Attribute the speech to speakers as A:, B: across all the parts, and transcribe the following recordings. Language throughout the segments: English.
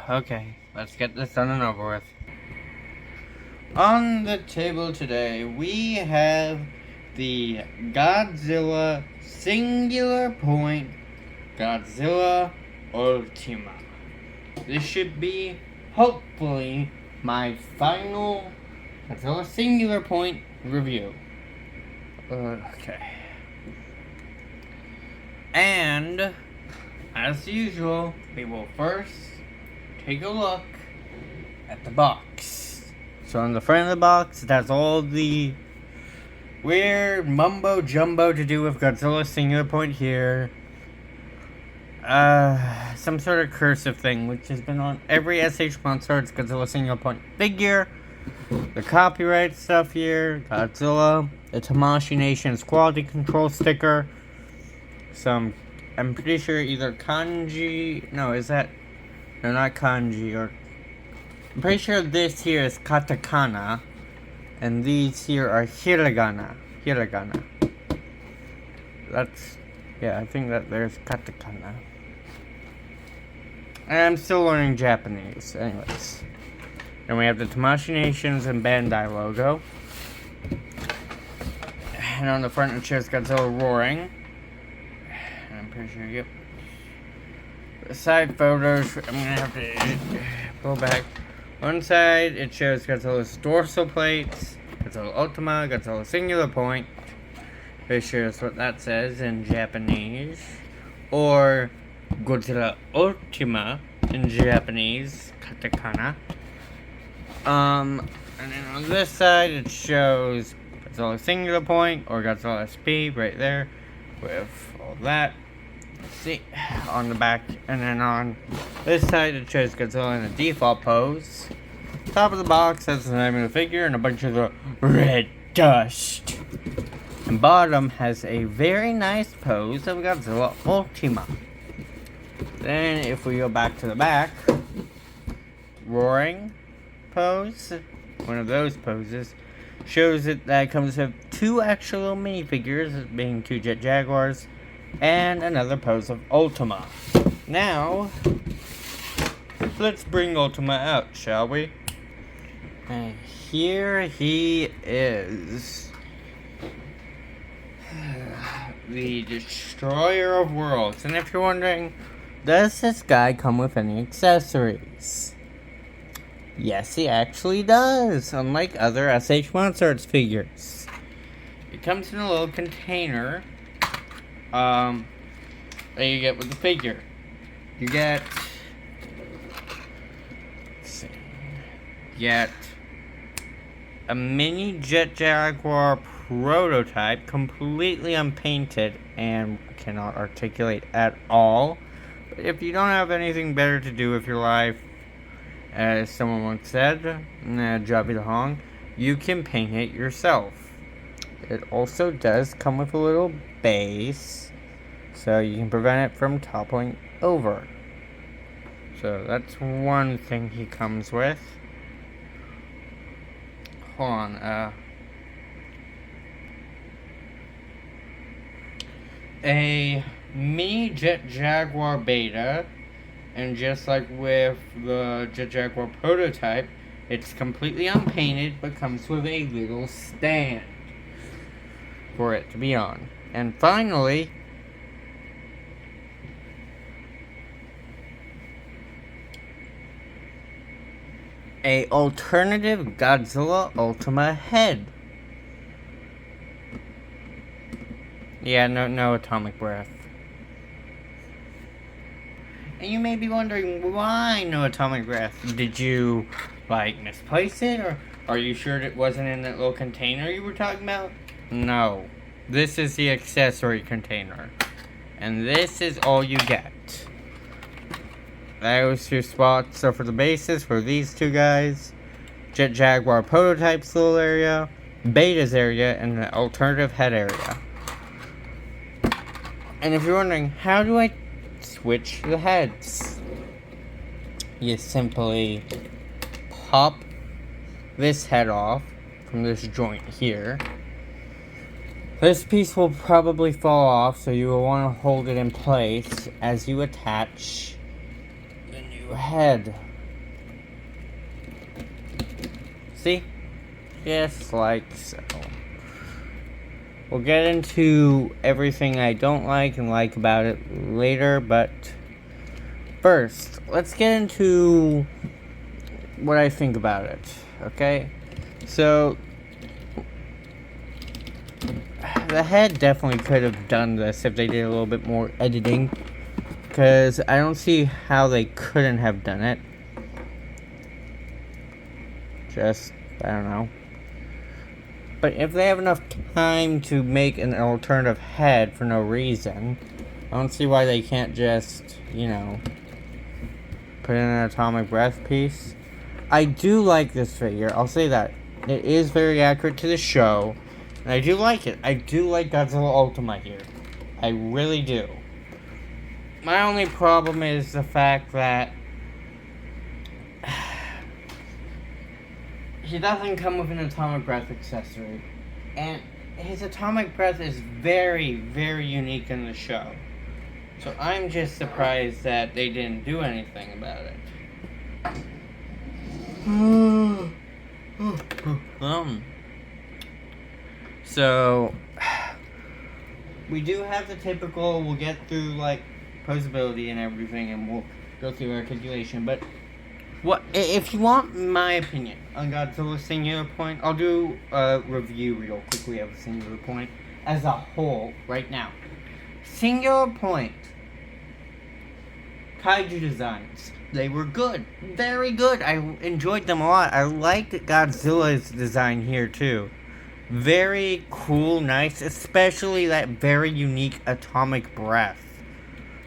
A: Okay, let's get this done and over with. On the table today, we have the Godzilla Singular Point Godzilla Ultima. This should be, hopefully, my final Godzilla Singular Point review. Okay. And, as usual, we will first take a look at the box. So on the front of the box, it has all the weird mumbo jumbo to do with Godzilla Singular Point here. Some sort of cursive thing, which has been on every SH Monsterarts Godzilla Singular Point figure. The copyright stuff here, Godzilla, the Tamashii Nation's quality control sticker. I'm pretty sure either kanji, no, not kanji, I'm pretty sure this here is katakana, and these here are hiragana. I think that there's katakana. And I'm still learning Japanese, anyways. And we have the Tamashii Nations and Bandai logo. And on the front it shows Godzilla roaring. I'm pretty sure, yep. The side photos, I'm gonna have to pull back. One side, it shows Godzilla's dorsal plates, Godzilla Ultima, Godzilla Singular Point. It shows what that says in Japanese. Or Godzilla Ultima in Japanese, katakana. And then on this side, it shows Godzilla Singular Point, or Godzilla SP, right there, with all that. Let's see, on the back. And then on this side, it shows Godzilla in a default pose. Top of the box has the name of the figure and a bunch of the red dust. And bottom has a very nice pose of Godzilla Ultima. Then, if we go back to the back, roaring pose, one of those poses, shows that it comes with two extra little minifigures, being two Jet Jaguars, and another pose of Ultima. Now, let's bring Ultima out, shall we? And here he is. The Destroyer of Worlds. And if you're wondering, does this guy come with any accessories? Yes, he actually does, unlike other SH Monsterarts figures. It comes in a little container that you get with the figure. You get a mini Jet Jaguar prototype, completely unpainted and cannot articulate at all. But if you don't have anything better to do with your life, as someone once said, Javi the Hong, you can paint it yourself. It also does come with a little base, so you can prevent it from toppling over. So that's one thing he comes with. Hold on, a mini Jet Jaguar beta, and just like with the Jet Jaguar prototype, it's completely unpainted, but comes with a little stand for it to be on. And finally, a alternative Godzilla Ultima head. Yeah, no atomic breath. And you may be wondering, why no atomic breath? Did you, misplace it? Or are you sure it wasn't in that little container you were talking about? No. This is the accessory container. And this is all you get. Those two spots are for the bases for these two guys. Jet Jaguar prototypes little area, betas area, and the alternative head area. And if you're wondering, how do I switch the heads? You simply pop this head off from this joint here. This piece will probably fall off, so you will want to hold it in place as you attach the new head. See? Just like so. We'll get into everything I don't like and like about it later, but first, let's get into what I think about it, okay? So, the head definitely could have done this if they did a little bit more editing, because I don't see how they couldn't have done it. Just, I don't know. But if they have enough time to make an alternative head for no reason, I don't see why they can't just, you know, put in an atomic breath piece. I do like this figure, I'll say that. It is very accurate to the show, and I do like it. I do like Godzilla Ultima here. I really do. My only problem is the fact that he doesn't come with an atomic breath accessory, and his atomic breath is very, very unique in the show. So I'm just surprised that they didn't do anything about it. So we do have the typical, we'll get through like posability and everything, and we'll go through articulation, but what if you want my opinion on Godzilla Singular Point? I'll do a review real quickly of Singular Point as a whole right now. Singular Point kaiju designs, they were good, very good. I enjoyed them a lot. I liked Godzilla's design here too. Very cool, nice, especially that very unique atomic breath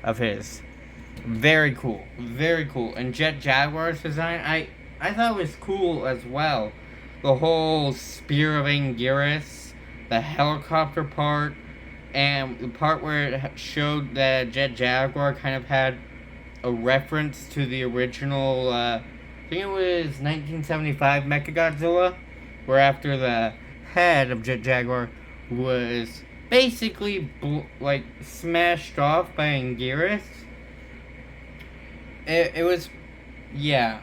A: of his. Very cool, very cool. And Jet Jaguar's design, I thought it was cool as well. The whole Spear of Anguirus, the helicopter part, and the part where it showed that Jet Jaguar kind of had a reference to the original, I think it was 1975 Mechagodzilla, where after the head of Jet Jaguar was basically smashed off by Anguirus. It was, yeah,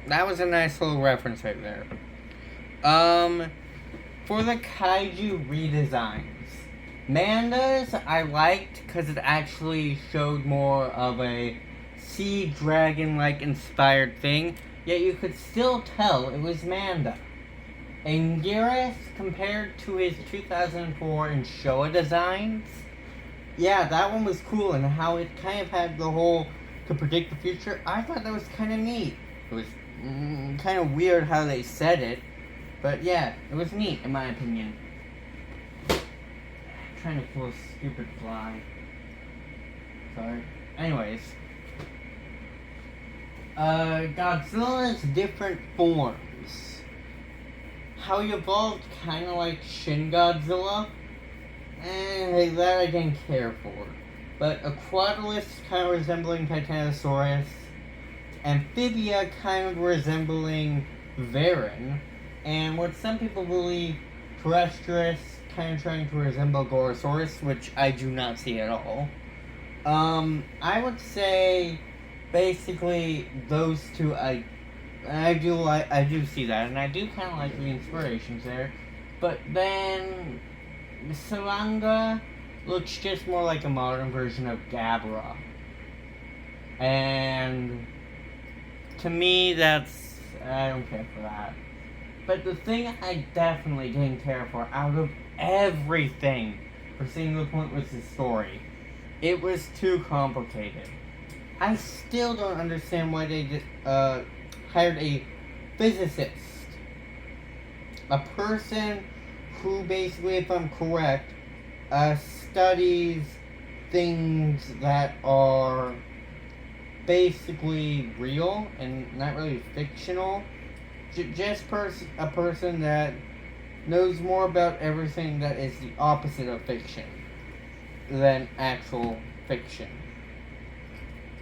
A: that was a nice little reference right there. For the kaiju redesigns, Manda's I liked because it actually showed more of a sea dragon-like inspired thing, yet you could still tell it was Manda. Anguirus, compared to his 2004 in Showa designs, yeah, that one was cool, and how it kind of had the whole to predict the future, I thought that was kind of neat. It was kind of weird how they said it, but yeah, it was neat in my opinion. I'm trying to pull a stupid fly. Sorry. Anyways. Godzilla's different forms. How he evolved kind of like Shin Godzilla, and that I didn't care for. But Aquatilus kind of resembling Titanosaurus, Amphibia kind of resembling Varan, and what some people believe, Terrestrius kind of trying to resemble Gorosaurus, which I do not see at all. I would say basically those two I do see that, and I do kind of like the inspirations there. But then Salanga looks just more like a modern version of Gabra. And to me, I don't care for that. But the thing I definitely didn't care for out of everything for Singular Point was the story. It was too complicated. I still don't understand why they hired a physicist. A person who basically, if I'm correct, studies things that are basically real and not really fictional. Just a person that knows more about everything that is the opposite of fiction than actual fiction.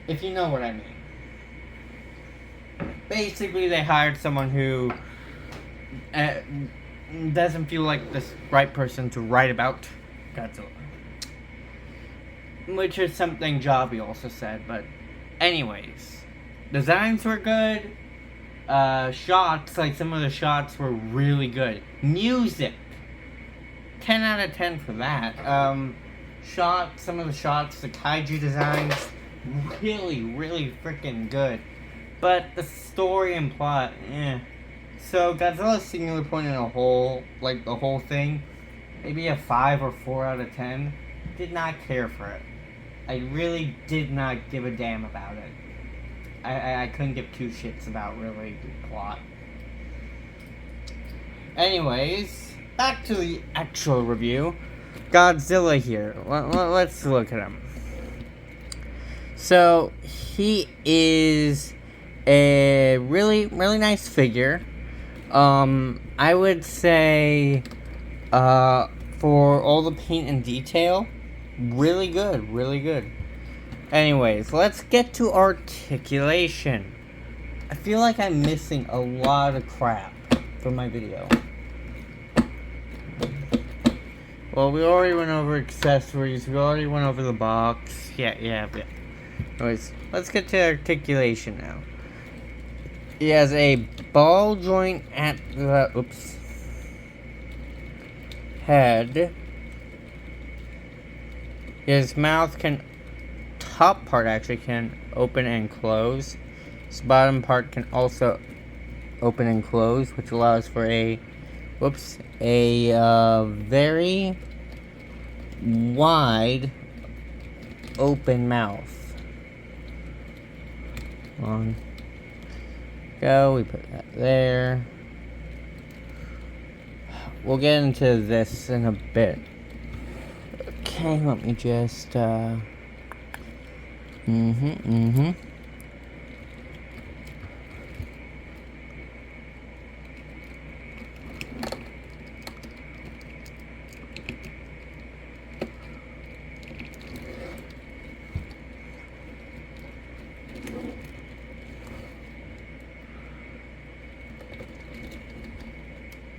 A: If you know what I mean. Basically, they hired someone who doesn't feel like the right person to write about Godzilla. Which is something Javi also said, but anyways. Designs were good. shots, like some of the shots were really good. Music, 10 out of 10 for that. Some of the shots, the kaiju designs, really, really freaking good. But the story and plot, So Godzilla Singular Point in a whole, like the whole thing, maybe a 5 or 4 out of 10. Did not care for it. I really did not give a damn about it. I couldn't give two shits about really the plot. Anyways, back to the actual review. Godzilla here. Let's look at him. So, he is a really, really nice figure. I would say, for all the paint and detail, really good, really good. Anyways, let's get to articulation. I feel like I'm missing a lot of crap from my video. Well, we already went over accessories, we already went over the box. Yeah. Anyways, let's get to articulation now. He has a ball joint at the head. His mouth top part actually can open and close. His bottom part can also open and close, which allows for a very wide open mouth. On go, we put that there. We'll get into this in a bit. Okay, let me just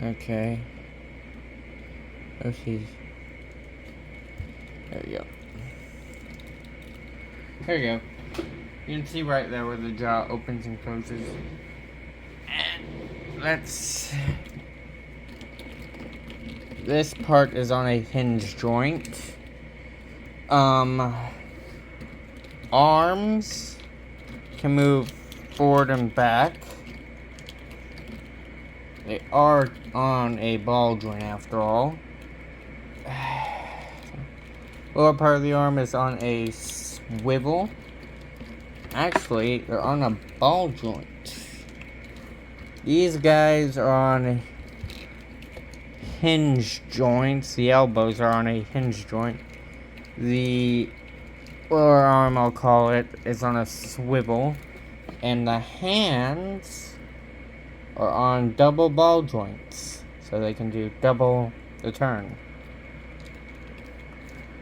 A: Okay. Oh, jeez. There we go. There we go. You can see right there where the jaw opens and closes. And this part is on a hinge joint. Arms can move forward and back. They are on a ball joint after all. Lower part of the arm is on a swivel. Actually, they're on a ball joint. These guys are on hinge joints. The elbows are on a hinge joint. The lower arm, I'll call it, is on a swivel. And the hands are on double ball joints. So they can do double the turn.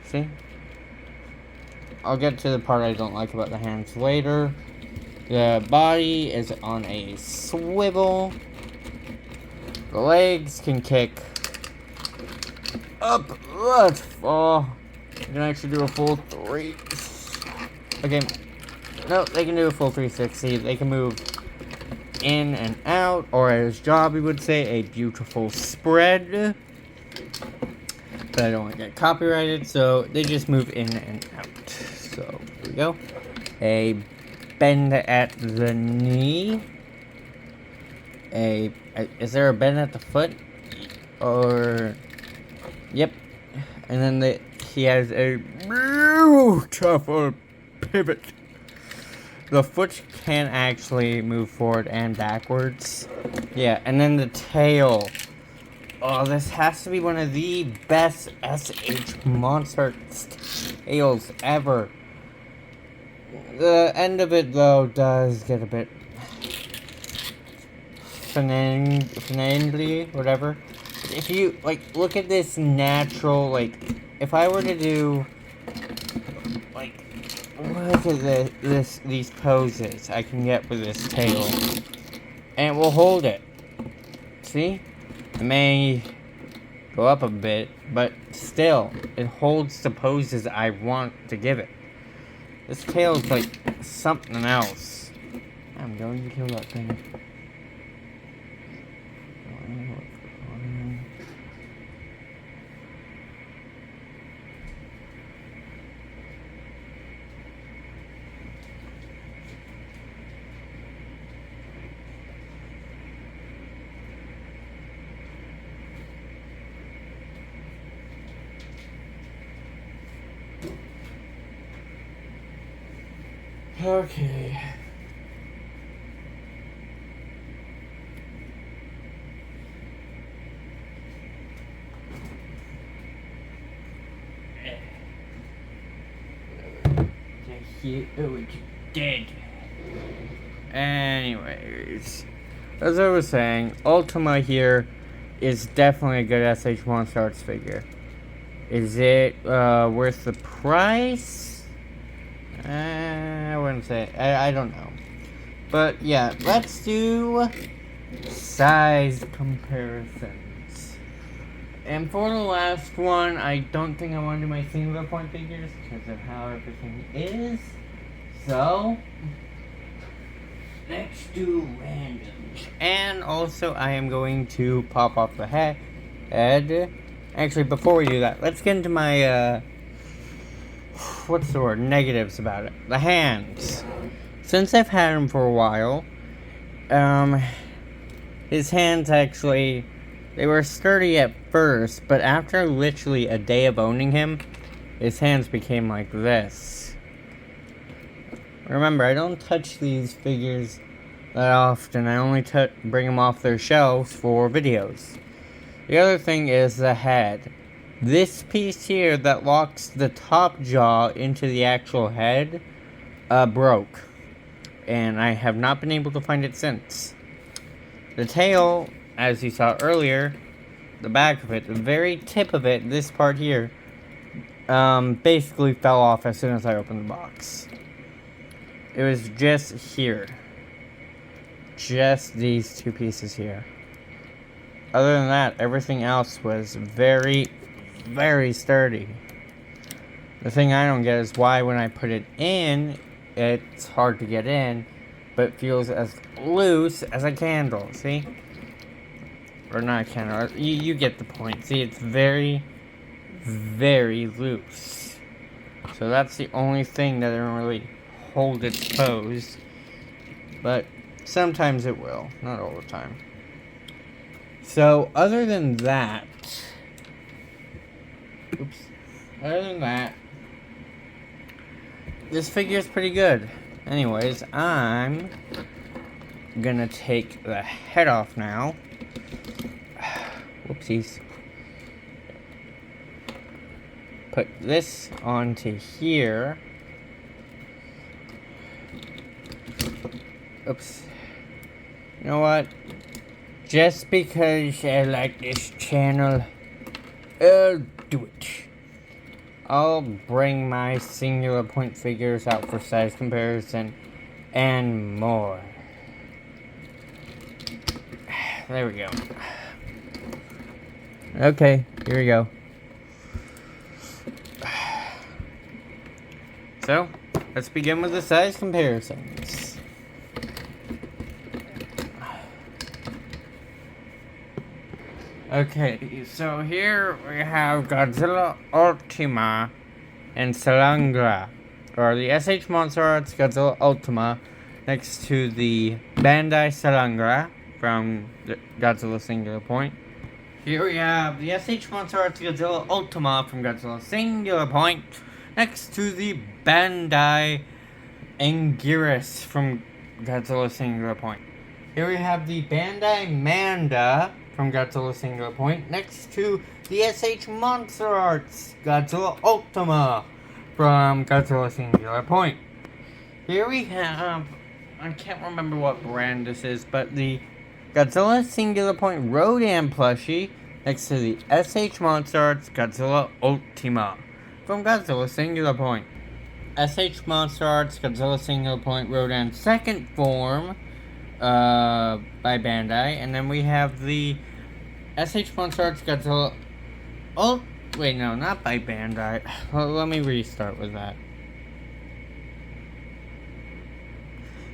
A: See? I'll get to the part I don't like about the hands later. The body is on a swivel. The legs can kick up. Let's fall. You can actually do a full 3. Okay. No, they can do a full 360. They can move in and out, or as Jobby would say, a beautiful spread. But I don't want to get copyrighted, so they just move in and out. So, here we go. A bend at the knee. Is there a bend at the foot? Or, yep. And then he has a beautiful pivot. The foot can actually move forward and backwards. Yeah, and then the tail. Oh, this has to be one of the best SH Monsterarts tails ever. The end of it, though, does get a bit finagly, whatever. If you, look at this natural, if I were to do, look at these poses I can get with this tail. And it will hold it. See? It may go up a bit, but still, it holds the poses I want to give it. This tail is like something else. I'm going to kill that thing. Okay. Oh, it's dead. Anyways, as I was saying, Ultima here is definitely a good SH Monsterarts figure. Is it worth the price? I wouldn't say. I don't know. But yeah, let's do size comparisons. And for the last one, I don't think I want to do my singular point figures because of how everything is. So, let's do randoms. And also, I am going to pop off the head. Actually, before we do that, let's get into my, what's the word? Negatives about it. The hands. Since I've had him for a while, his hands actually, they were sturdy at first, but after literally a day of owning him, his hands became like this. Remember, I don't touch these figures that often. I only bring them off their shelves for videos. The other thing is the head. This piece here that locks the top jaw into the actual head, broke. And I have not been able to find it since. The tail, as you saw earlier, the back of it, the very tip of it, this part here, basically fell off as soon as I opened the box. It was just here. Just these two pieces here. Other than that, everything else was very, very sturdy. The thing I don't get is why when I put it in, it's hard to get in, but it feels as loose as a candle, see? Or not a candle, you get the point. See, it's very, very loose. So that's the only thing that doesn't really hold its pose. But sometimes it will, not all the time. So, other than that, this figure is pretty good. Anyways, I'm gonna take the head off now. Whoopsies. Put this onto here. Oops. You know what? Just because I like this channel, I'll do it. I'll bring my singular point figures out for size comparison and more. There we go. Okay, here we go. So, let's begin with the size comparisons. Okay, so here we have Godzilla Ultima and Singular, or the SH Monsterarts Godzilla Ultima, next to the Bandai Singular from Godzilla Singular Point. Here we have the SH Monsterarts Godzilla Ultima from Godzilla Singular Point, next to the Bandai Anguirus from Godzilla Singular Point. Here we have the Bandai Manda from Godzilla Singular Point, next to the SH Monsterarts Godzilla Ultima from Godzilla Singular Point. Here we have, I can't remember what brand this is, but the Godzilla Singular Point Rodan plushie next to the SH Monsterarts Godzilla Ultima from Godzilla Singular Point. SH Monsterarts Godzilla Singular Point Rodan second form by Bandai, and then we have the SH Monsterarts Godzilla wait, no, not by Bandai. Well, let me restart with that.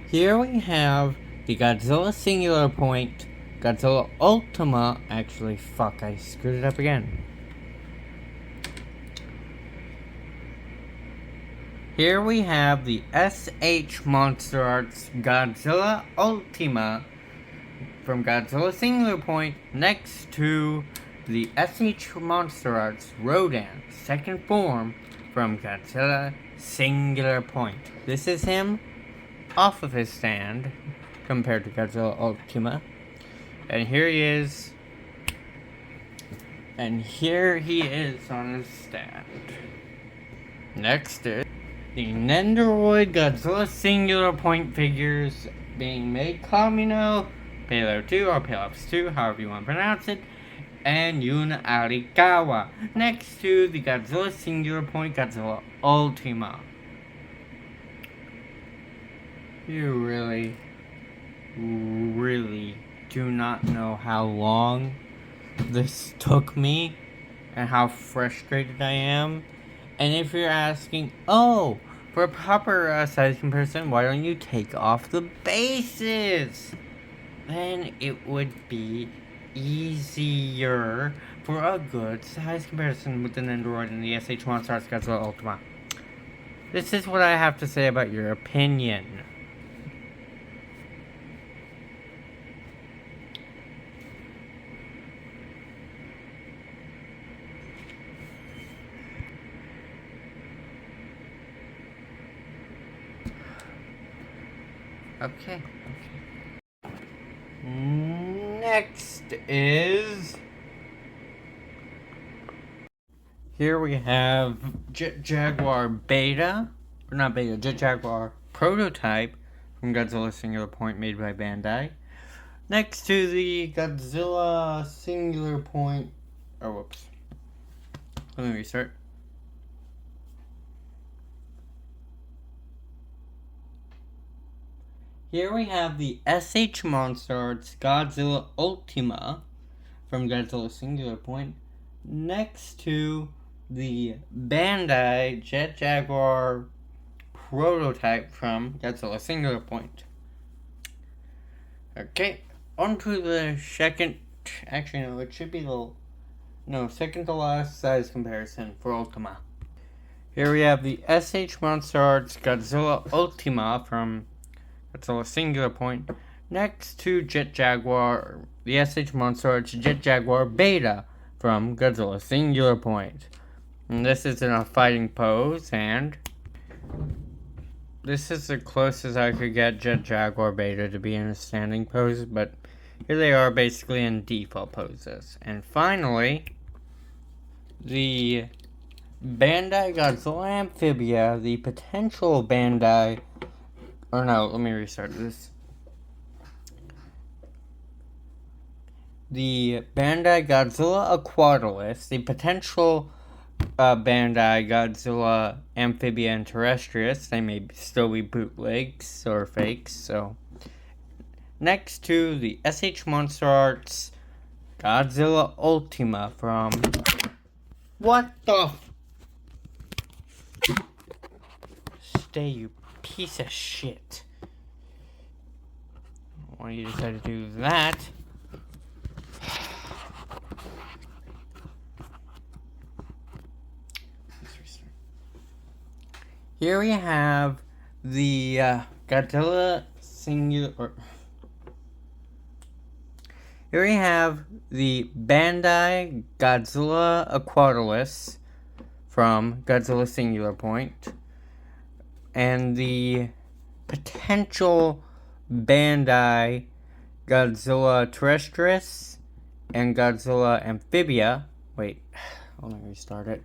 A: Here we have the Godzilla Singular Point Godzilla Ultima. Actually, fuck, I screwed it up again. Here we have the SH Monsterarts Godzilla Ultima from Godzilla Singular Point next to the SH Monsterarts Rodan second form from Godzilla Singular Point. This is him off of his stand compared to Godzilla Ultima. And here he is. And here he is on his stand. Next is the Nendoroid Godzilla Singular Point figures being made Kamino, Palo 2 or Palops 2, however you want to pronounce it, and Yun Arikawa, next to the Godzilla Singular Point Godzilla Ultima. You really do not know how long this took me and how frustrated I am. And if you're asking, oh, for a proper size comparison, why don't you take off the bases? Then it would be easier for a good size comparison with the Nendoroid and the SH Monsterarts Godzilla Ultima. This is what I have to say about your opinion. Okay. Next is... Here we have Jet Jaguar Beta, or not Beta, Jet Jaguar Prototype from Godzilla Singular Point made by Bandai. Next to the Godzilla Singular Point, oh whoops, let me restart. Here we have the SH Monsterarts Godzilla Ultima from Godzilla Singular Point, next to the Bandai Jet Jaguar Prototype from Godzilla Singular Point. Okay, on to the second, actually no, it should be second to last size comparison for Ultima. Here we have the SH Monsterarts Godzilla Ultima from Godzilla Singular Point, next to Jet Jaguar, the SH Monsterarts Jet Jaguar Beta from Godzilla Singular Point. And this is in a fighting pose, and this is the closest I could get Jet Jaguar Beta to be in a standing pose, but here they are basically in default poses. And finally, the Bandai Godzilla Amphibia, the potential Bandai... Or no, let me restart this. The Bandai Godzilla Aquatilus, the potential Bandai Godzilla Amphibia and Terrestrius, they may still be bootlegs or fakes, so. Next to the SH Monsterarts Godzilla Ultima from... What the... Stay, you piece of shit. Why you decided to do that? Here we have the Godzilla Singular... Here we have the Bandai Godzilla Aquatilus from Godzilla Singular Point, and the potential Bandai Godzilla Terrestrius and Godzilla Amphibia. Wait, let me restart it.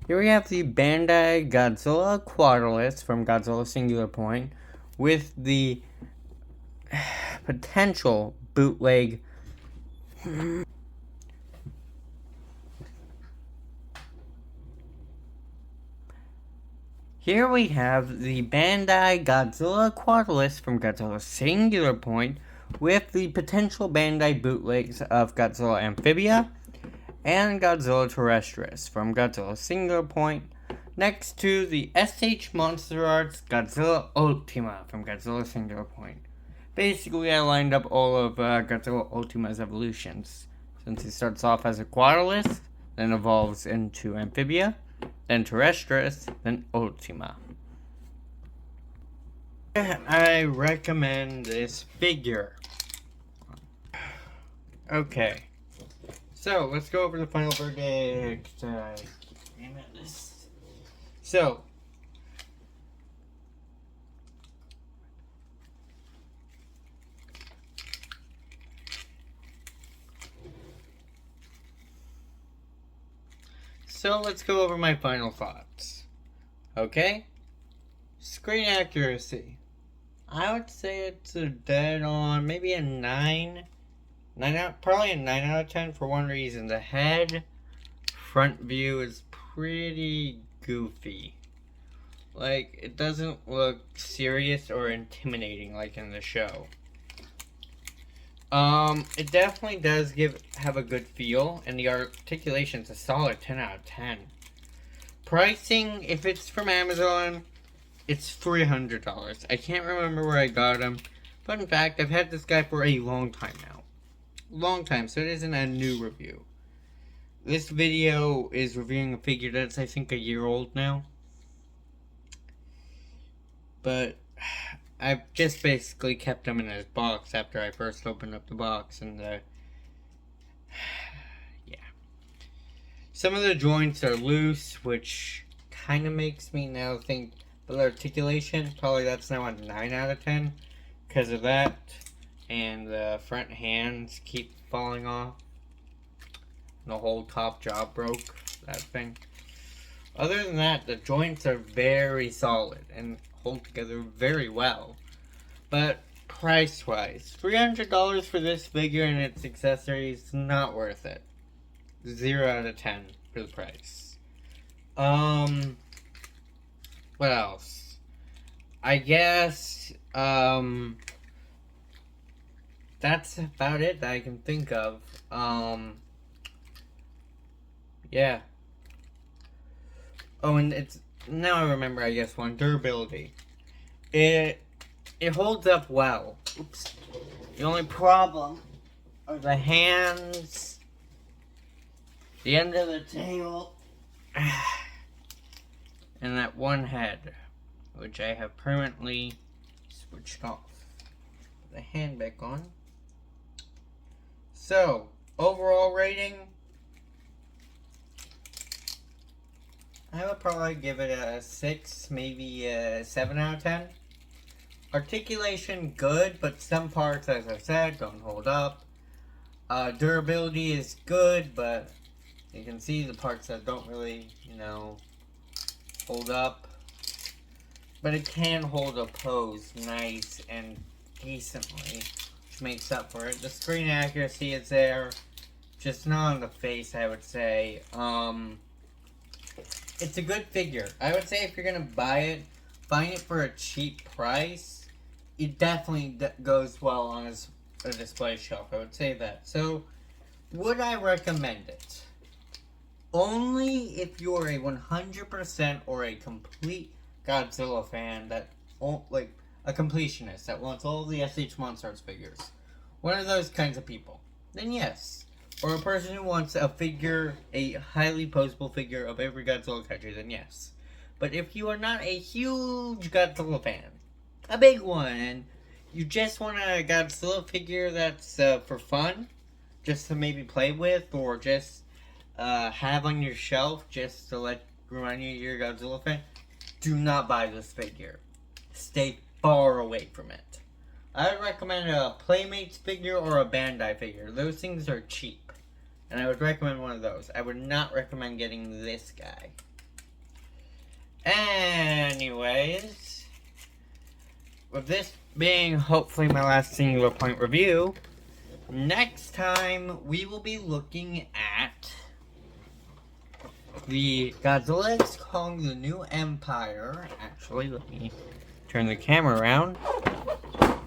A: Here we have the Bandai Godzilla Aquatilus from Godzilla Singular Point with the potential bootleg Here we have the Bandai Godzilla Aquatilus from Godzilla Singular Point with the potential Bandai bootlegs of Godzilla Amphibia and Godzilla Terrestrius from Godzilla Singular Point, next to the SH Monsterarts Godzilla Ultima from Godzilla Singular Point. Basically, I lined up all of Godzilla Ultima's evolutions, since he starts off as Aquatilus, then evolves into Amphibia, then Terrestrius, then Ultima. I recommend this figure. Okay, So, let's go over the final verdict. Damn it, this. So, let's go over my final thoughts. Okay? Screen accuracy. I would say it's a dead on, maybe a 9. Probably a 9 out of 10 for one reason. The head front view is pretty goofy. Like, it doesn't look serious or intimidating like in the show. It definitely does have a good feel, and the articulation's a solid 10 out of 10. Pricing, if it's from Amazon, it's $300. I can't remember where I got them. Fun fact, I've had this guy for a long time now. Long time, so it isn't a new review. This video is reviewing a figure that's, I think, a year old now. But I've just basically kept him in his box after I first opened up the box, and yeah. Some of the joints are loose, which kind of makes me now think the articulation, probably that's now a 9 out of 10 because of that. And the front hands keep falling off. The whole top jaw broke, that thing. Other than that, the joints are very solid and hold together very well. But price-wise, $300 for this figure and its accessories, not worth it. 0 out of 10 for the price. What else? I guess, that's about it that I can think of. Yeah. Oh, and it's, now I remember, I guess, one. Durability. It holds up well. Oops. The only problem are the hands, the end of the tail, and that one head, which I have permanently switched off. Put the hand back on. So, overall rating, I would probably give it a 6, maybe a 7 out of 10. Articulation, good, but some parts, as I said, don't hold up. Durability is good, but you can see the parts that don't really, hold up. But it can hold a pose nice and decently, which makes up for it. The screen accuracy is there, just not on the face, I would say. It's a good figure. I would say if you're gonna buy it, find it for a cheap price. It definitely goes well on a display shelf. I would say that. So, would I recommend it? Only if you're a 100% or a complete Godzilla fan that, like, a completionist that wants all the SH Monsterarts figures. One of those kinds of people. Then yes. Or a person who wants a figure, a highly posable figure of every Godzilla country, then yes. But if you are not a huge Godzilla fan, a big one, and you just want a Godzilla figure that's for fun, just to maybe play with, or just have on your shelf, just to remind you you're a Godzilla fan, do not buy this figure. Stay far away from it. I would recommend a Playmates figure or a Bandai figure. Those things are cheap. And I would recommend one of those. I would not recommend getting this guy. Anyways, with this being hopefully my last Singular Point review, next time we will be looking at the Godzilla X Kong The New Empire. Actually, let me turn the camera around.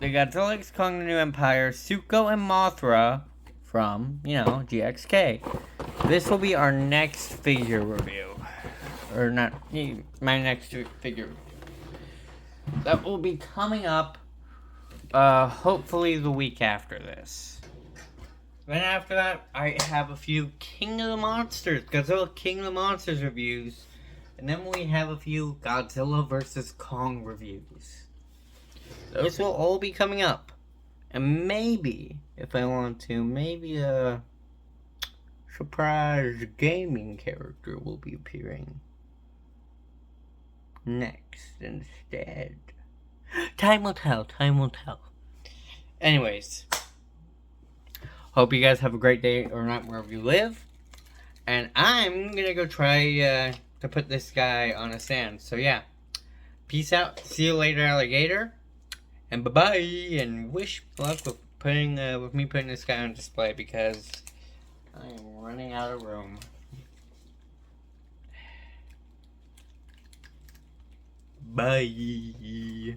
A: The Godzilla X Kong The New Empire, Suko and Mothra from, GXK. This will be our next figure review. Or not, my next figure review. That will be coming up, hopefully the week after this. Then after that, I have a few King of the Monsters, Godzilla King of the Monsters reviews. And then we have a few Godzilla vs. Kong reviews. Those will all be coming up. And maybe, if I want to, maybe a surprise gaming character will be appearing next instead. Time will tell, time will tell. Anyways, hope you guys have a great day or night wherever you live. And I'm gonna go try to put this guy on a stand. So yeah, peace out. See you later, alligator. And bye-bye. And wish luck with me putting this guy on display because I am running out of room. Bye.